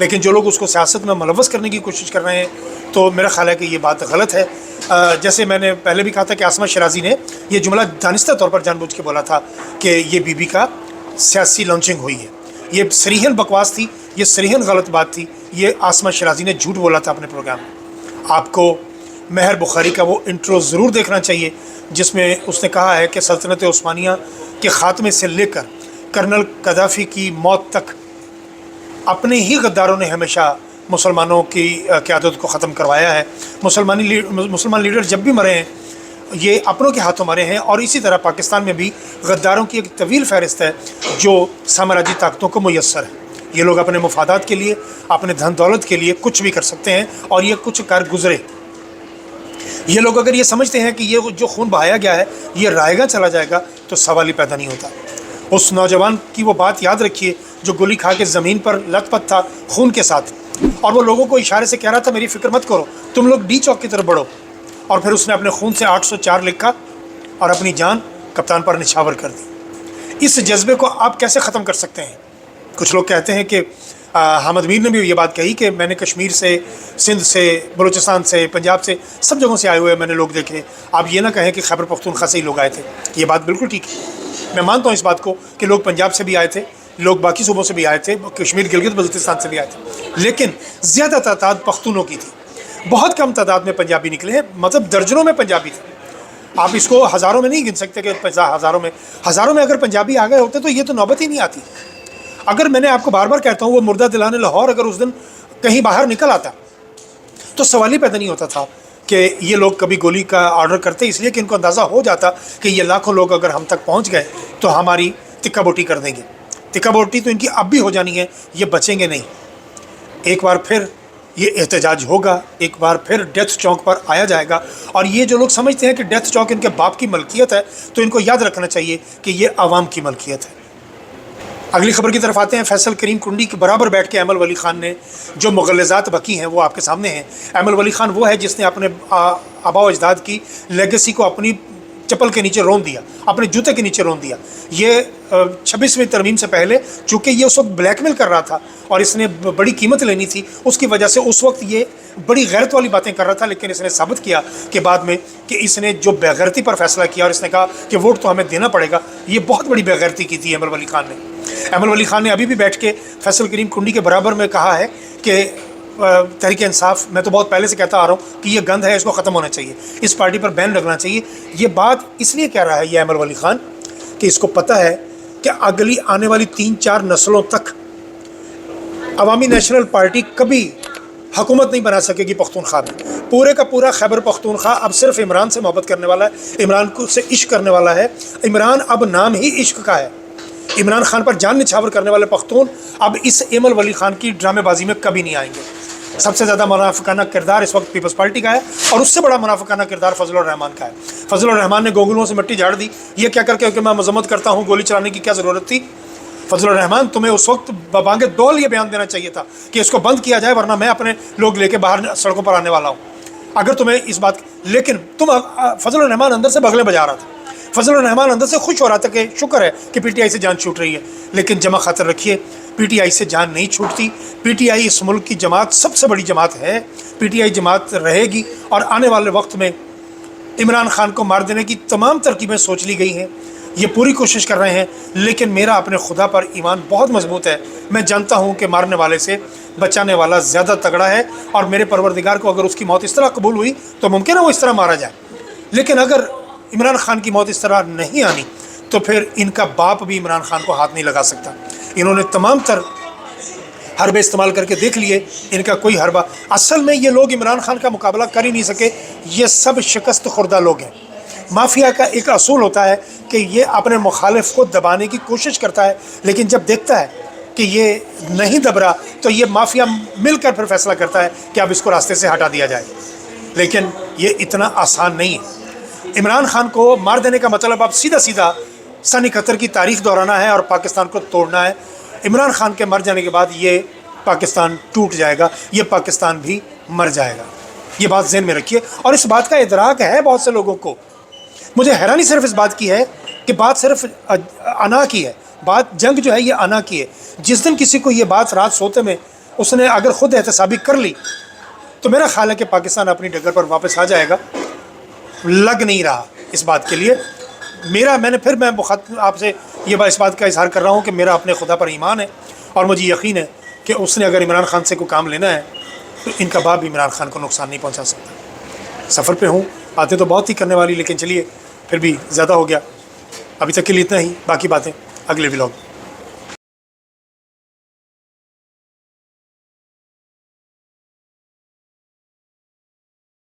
لیکن جو لوگ اس کو سیاست میں ملوث کرنے کی کوشش کر رہے ہیں تو میرا خیال ہے کہ یہ بات غلط ہے۔ جیسے میں نے پہلے بھی کہا تھا کہ عاصمہ شیرازی نے یہ جملہ دانستہ طور پر جان بوجھ کے بولا تھا کہ یہ بی بی کا سیاسی لانچنگ ہوئی ہے، یہ صریحاً بکواس تھی، یہ صریحاً غلط بات تھی، یہ عاصمہ شیرازی نے جھوٹ بولا تھا اپنے پروگرام میں۔ آپ کو مہر بخاری کا وہ انٹرو ضرور دیکھنا چاہیے جس میں اس نے کہا ہے کہ سلطنت عثمانیہ کے خاتمے سے لے کر کرنل قذافی کی موت تک اپنے ہی غداروں نے ہمیشہ مسلمانوں کی قیادت کو ختم کروایا ہے۔ مسلمان لیڈر جب بھی مرے ہیں یہ اپنوں کے ہاتھوں مرے ہیں، اور اسی طرح پاکستان میں بھی غداروں کی ایک طویل فہرست ہے جو سامراجی طاقتوں کو میسر ہے۔ یہ لوگ اپنے مفادات کے لیے، اپنے دھن دولت کے لیے کچھ بھی کر سکتے ہیں، اور یہ کچھ کر گزرے۔ یہ لوگ اگر یہ سمجھتے ہیں کہ یہ جو خون بہایا گیا ہے یہ رائے گاں چلا جائے گا تو سوال ہی پیدا نہیں ہوتا۔ اس نوجوان کی وہ بات یاد رکھیے جو گولی کھا کے زمین پر لت پت تھا خون کے ساتھ، اور وہ لوگوں کو اشارے سے کہہ رہا تھا میری فکر مت کرو، تم لوگ ڈی چوک کی طرف بڑھو، اور پھر اس نے اپنے خون سے 804 لکھا اور اپنی جان کپتان پر نچھاور کر دی۔ اس جذبے کو آپ کیسے ختم کر سکتے ہیں؟ کچھ لوگ کہتے ہیں کہ حامد میر نے بھی یہ بات کہی کہ میں نے کشمیر سے، سندھ سے، بلوچستان سے، پنجاب سے، سب جگہوں سے آئے ہوئے میں نے لوگ دیکھے، آپ یہ نہ کہیں کہ خیبر پختونخوا سے ہی لوگ آئے تھے۔ یہ بات بالکل ٹھیک ہے، میں مانتا ہوں اس بات کو کہ لوگ پنجاب سے بھی آئے تھے، لوگ باقی صوبوں سے بھی آئے تھے، کشمیر گلگت بلتستان سے بھی آئے تھے، لیکن زیادہ تعداد پختونوں کی تھی، بہت کم تعداد میں پنجابی نکلے ہیں، مطلب درجنوں میں پنجابی تھے۔ آپ اس کو ہزاروں میں نہیں گن سکتے کہ ہزاروں میں اگر پنجابی آ گئے ہوتے تو یہ تو نوبت ہی نہیں آتی۔ اگر میں نے آپ کو بار بار کہتا ہوں وہ مردہ دلان لاہور اگر اس دن کہیں باہر نکل آتا تو سوال ہی پیدا نہیں ہوتا تھا کہ یہ لوگ کبھی گولی کا آرڈر کرتے، اس لیے کہ ان کو اندازہ ہو جاتا کہ یہ لاکھوں لوگ اگر ہم تک پہنچ گئے تو ہماری تکہ بوٹی کر دیں گے۔ تکہ بوٹی تو ان کی اب بھی ہو جانی ہے، یہ بچیں گے نہیں۔ ایک بار پھر یہ احتجاج ہوگا، ایک بار پھر ڈیتھ چوک پر آیا جائے گا، اور یہ جو لوگ سمجھتے ہیں کہ ڈیتھ چوک ان کے باپ کی ملکیت ہے تو ان کو یاد رکھنا چاہیے کہ یہ عوام کی ملکیت ہے۔ اگلی خبر کی طرف آتے ہیں۔ فیصل کریم کنڈی کے برابر بیٹھ کے ایمل ولی خان نے جو مغلظات بکی ہیں وہ آپ کے سامنے ہیں۔ ایمل ولی خان وہ ہے جس نے اپنے آبا و اجداد کی لیگیسی کو اپنی چپل کے نیچے رون دیا، اپنے جوتے کے نیچے رون دیا۔ یہ 26ویں ترمیم سے پہلے چونکہ یہ اس وقت بلیک میل کر رہا تھا اور اس نے بڑی قیمت لینی تھی، اس کی وجہ سے اس وقت یہ بڑی غیرت والی باتیں کر رہا تھا، لیکن اس نے ثابت کیا کہ بعد میں کہ اس نے جو بے غیرتی پر فیصلہ کیا اور اس نے کہا کہ ووٹ تو ہمیں دینا پڑے گا، یہ بہت بڑی بے غیرتی کی تھی ایمل ولی خان نے۔ ایمل ولی خان نے ابھی بھی بیٹھ کے فیصل کریم کنڈی کے برابر میں کہا ہے کہ تحریک انصاف، میں تو بہت پہلے سے کہتا آ رہا ہوں کہ یہ گند ہے، اس کو ختم ہونا چاہیے، اس پارٹی پر بین لگنا چاہیے۔ یہ بات اس لیے کہہ رہا ہے یہ ایمل ولی خان کہ اس کو پتہ ہے کہ اگلی آنے والی 3-4 نسلوں تک عوامی نیشنل پارٹی کبھی حکومت نہیں بنا سکے گی پختونخوا میں۔ پورے کا پورا خیبر پختونخوا اب صرف عمران سے محبت کرنے والا ہے، عمران کو سے عشق کرنے والا ہے۔ عمران اب نام ہی عشق کا ہے۔ عمران خان پر جان نچھاور کرنے والے پختون اب اس ایمل ولی خان کی ڈرامے بازی میں کبھی نہیں آئیں گے۔ سب سے زیادہ منافقانہ کردار اس وقت پیپلز پارٹی کا ہے، اور اس سے بڑا منافقانہ کردار فضل الرحمان کا ہے۔ فضل الرحمان نے گوگلوں سے مٹی جھاڑ دی، یہ کیا کر کے کہ میں مذمت کرتا ہوں، گولی چلانے کی کیا ضرورت تھی؟ فضل الرحمان تمہیں اس وقت ببانگ دول یہ بیان دینا چاہیے تھا کہ اس کو بند کیا جائے ورنہ میں اپنے لوگ لے کے باہر سڑکوں پر آنے والا ہوں، اگر تمہیں اس بات، لیکن تم فضل الرحمان اندر سے بغلیں بجا رہا تھا، فضل الرحمان اندر سے خوش ہو رہا تھا کہ شکر ہے کہ پی ٹی آئی سے جان چھوٹ رہی ہے، لیکن جمع خاطر رکھیے پی ٹی آئی سے جان نہیں چھوٹتی۔ پی ٹی آئی اس ملک کی جماعت سب سے بڑی جماعت ہے، پی ٹی آئی جماعت رہے گی، اور آنے والے وقت میں عمران خان کو مار دینے کی تمام ترکیبیں سوچ لی گئی ہیں، یہ پوری کوشش کر رہے ہیں، لیکن میرا اپنے خدا پر ایمان بہت مضبوط ہے، میں جانتا ہوں کہ مارنے والے سے بچانے والا زیادہ تگڑا ہے، اور میرے پروردگار کو اگر اس کی موت اس طرح قبول ہوئی تو ممکن ہے وہ اس طرح مارا جائے، لیکن اگر عمران خان کی موت اس طرح نہیں آنی تو پھر ان کا باپ بھی عمران خان کو ہاتھ نہیں لگا سکتا۔ انہوں نے تمام تر حربے استعمال کر کے دیکھ لیے، ان کا کوئی حربہ، اصل میں یہ لوگ عمران خان کا مقابلہ کر ہی نہیں سکے، یہ سب شکست خوردہ لوگ ہیں۔ مافیا کا ایک اصول ہوتا ہے کہ یہ اپنے مخالف کو دبانے کی کوشش کرتا ہے، لیکن جب دیکھتا ہے کہ یہ نہیں دب رہا تو یہ مافیا مل کر پھر فیصلہ کرتا ہے کہ اب اس کو راستے سے ہٹا دیا جائے، لیکن یہ اتنا آسان نہیں ہے۔ عمران خان کو مار دینے کا مطلب اب سیدھا سیدھا سن 71 کی تاریخ دہرانا ہے اور پاکستان کو توڑنا ہے۔ عمران خان کے مر جانے کے بعد یہ پاکستان ٹوٹ جائے گا، یہ پاکستان بھی مر جائے گا، یہ بات ذہن میں رکھیے، اور اس بات کا ادراک ہے بہت سے لوگوں کو۔ مجھے حیرانی صرف اس بات کی ہے کہ بات صرف انا کی ہے، بات جنگ جو ہے یہ انا کی ہے۔ جس دن کسی کو یہ بات رات سوتے میں اس نے اگر خود احتسابی کر لی تو میرا خیال ہے کہ پاکستان اپنی ڈگر پر واپس آ جائے گا. لگ نہیں رہا اس بات کے لیے. میں آپ سے یہ اس بات کا اظہار کر رہا ہوں کہ میرا اپنے خدا پر ایمان ہے اور مجھے یقین ہے کہ اس نے اگر عمران خان سے کوئی کام لینا ہے تو ان کا باپ بھی عمران خان کو نقصان نہیں پہنچا سکتا. سفر پہ ہوں، باتیں تو بہت ہی کرنے والی، لیکن چلیے پھر بھی زیادہ ہو گیا. ابھی تک کے لیے اتنا ہی، باقی باتیں اگلے ولاگ.